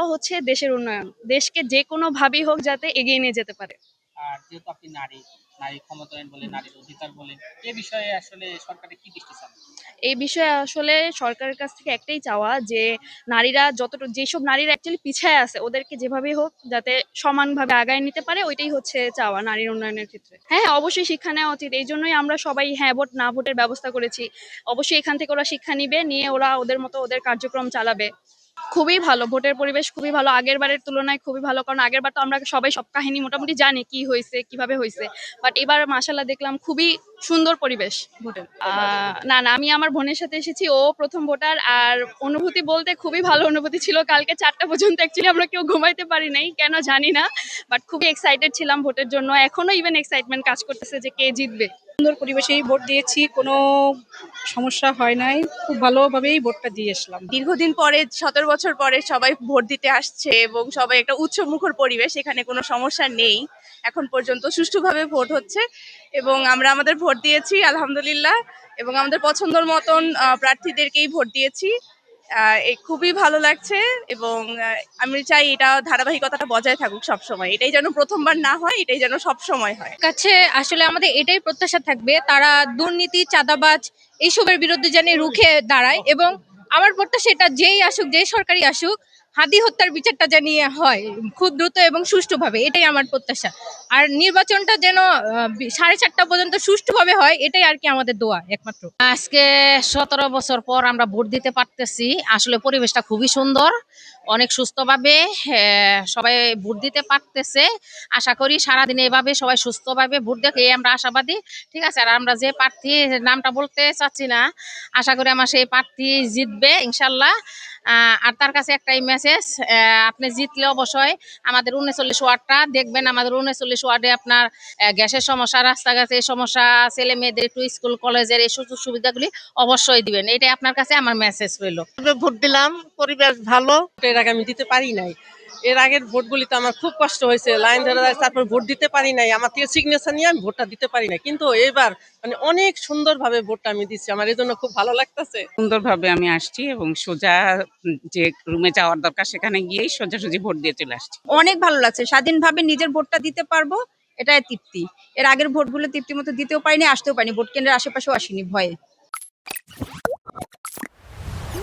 হচ্ছে দেশের উন্নয়ন। দেশকে যেকোনোভাবেই হোক যাতে এগিয়ে নিয়ে যেতে পারে। আর যেহেতু আপনি নারী, নারী ক্ষমতায়ন বলেন, নারীর অধিকার বলেন, এ বিষয়ে আসলে সরকারের কি দৃষ্টি চান? এই বিষয়ে আসলে সরকারের কাছ থেকে একটাই চাওয়া যে নারীরা যেসব নারীরা অ্যাকচুয়ালি পিছায় আছে ওদেরকে যেভাবেই হোক যাতে সমানভাবে আগায় নিতে পারে, ওইটাই হচ্ছে চাওয়া নারীর উন্নয়নের ক্ষেত্রে। হ্যাঁ, হ্যাঁ, অবশ্যই শিক্ষা নেওয়া উচিত। এই জন্যই আমরা সবাই হ্যাঁ ভোট না ভোটের ব্যবস্থা করেছি। অবশ্যই এখান থেকে ওরা শিক্ষা নিবে, নিয়ে ওরা ওদের মতো ওদের কার্যক্রম চালাবে। খুবই ভালো, ভোটের পরিবেশ খুবই ভালো, আগের বারের তুলনায় খুবই ভালো। কারণ আগের বার তো আমরা সবাই সব কাহিনী মোটামুটি জানি কি হয়েছে কিভাবে হয়েছে, বাট এবার মাশাল্লাহ দেখলাম খুবই সুন্দর পরিবেশ ভোটের। না না, আমি আমার বোনের সাথে এসেছি, ও প্রথম ভোটার। আর অনুভূতি বলতে খুবই ভালো অনুভূতি ছিল। কালকে 4টা পর্যন্ত অ্যাকচুয়ালি আমরা কেউ ঘুমাইতে পারি নাই, কেন জানি না, বাট খুবই এক্সাইটেড ছিলাম ভোটের জন্য। এখনো ইভেন এক্সাইটমেন্ট কাজ করতেছে যে কে জিতবে। সুন্দর পরিবেশেই ভোট দিয়েছি, কোনো সমস্যা হয় নাই, খুব ভালোভাবেই ভোটটা দিয়ে আসলাম। দীর্ঘদিন পরে 17 বছর পরে সবাই ভোট দিতে আসছে এবং সবাই একটা উৎসবমুখর পরিবেশ, এখানে কোনো সমস্যা নেই। এখন পর্যন্ত সুষ্ঠুভাবে ভোট হচ্ছে এবং আমরা আমাদের ভোট দিয়েছি আলহামদুলিল্লাহ, এবং আমাদের পছন্দের মতন প্রার্থীদেরকেই ভোট দিয়েছি। এই খুবই ভালো লাগছে এবং আমি চাই এটা ধারাবাহিকতাটা বজায় থাকুক সব সময়। এটাই যেন প্রথমবার না হয়, এটাই যেন সব সময় হয়। কাছে আসলে আমাদের এটাই প্রত্যাশা থাকবে, তারা দুর্নীতি, চাঁদাবাজ এইসবের বিরুদ্ধে যেন রুখে দাঁড়ায়। এবং আমার প্রত্যাশা এটা, যেই আসুক, যেই সরকারি আসুক, হাদি হত্যার বিচারটা জানি হয় খুব দ্রুত এবং সুষ্ঠুভাবে, এটাই আমার প্রত্যাশা। আর নির্বাচনটা যেন 4:30 পর্যন্ত সুষ্ঠুভাবে হয়, এটাই আর কি আমাদের দোয়া একমাত্র। আজকে 17 বছর পর আমরা ভোট দিতে পারতেছি। আসলে পরিবেশটা খুবই সুন্দর, অনেক সুস্থভাবে সবাই ভোট দিতে পারতেছে। আশা করি সারাদিন এভাবে সবাই সুস্থভাবে ভোট দেখ, এই আমরা আশাবাদী। ঠিক আছে, আর আমরা যে প্রার্থী নামটা বলতে চাচ্ছি না, আশা করি আমার সেই প্রার্থী জিতবে ইনশাল্লাহ। আর তার কাছে একটাই মেসেজ, আপনি জিতলে অবশ্যই আমাদের 39 ওয়ার্ডটা দেখবেন। আমাদের 39 ওয়ার্ডে আপনার গ্যাসের সমস্যা, রাস্তাঘাটের সমস্যা, ছেলে মেয়েদের একটু স্কুল কলেজের এই সুযোগ সুবিধাগুলি অবশ্যই দিবেন। এটাই আপনার কাছে আমার মেসেজ রইল। ভোট দিলাম, পরিবেশ ভালো। এর আগে আমি দিতে পারি নাই, এর আগের ভোটগুলিতে আমার খুব কষ্ট হয়েছে, লাইন ধরে তারপর ভোট দিতে পারি নাই, আমার থেকে সিগনেচার নিয়ে আমি ভোটটা দিতে পারি নাই। কিন্তু এবার মানে অনেক সুন্দরভাবে ভোটটা আমি দিচ্ছি, আমার এই জন্য খুব ভালো লাগতেছে। সুন্দরভাবে আমি আসছি এবং সোজা যে রুমে যাওয়ার দরকার সেখানে গিয়েই সোজাসুজি ভোট দিয়ে চলে আসছি। অনেক ভালো লাগছে, স্বাধীনভাবে নিজের ভোটটা দিতে পারবো, এটাই তৃপ্তি। এর আগের ভোটগুলো তৃপ্তি মতো দিতেও পারিনি, আসতেও পারিনি, ভোট কেন্দ্রের আশেপাশেও আসিনি ভয়ে।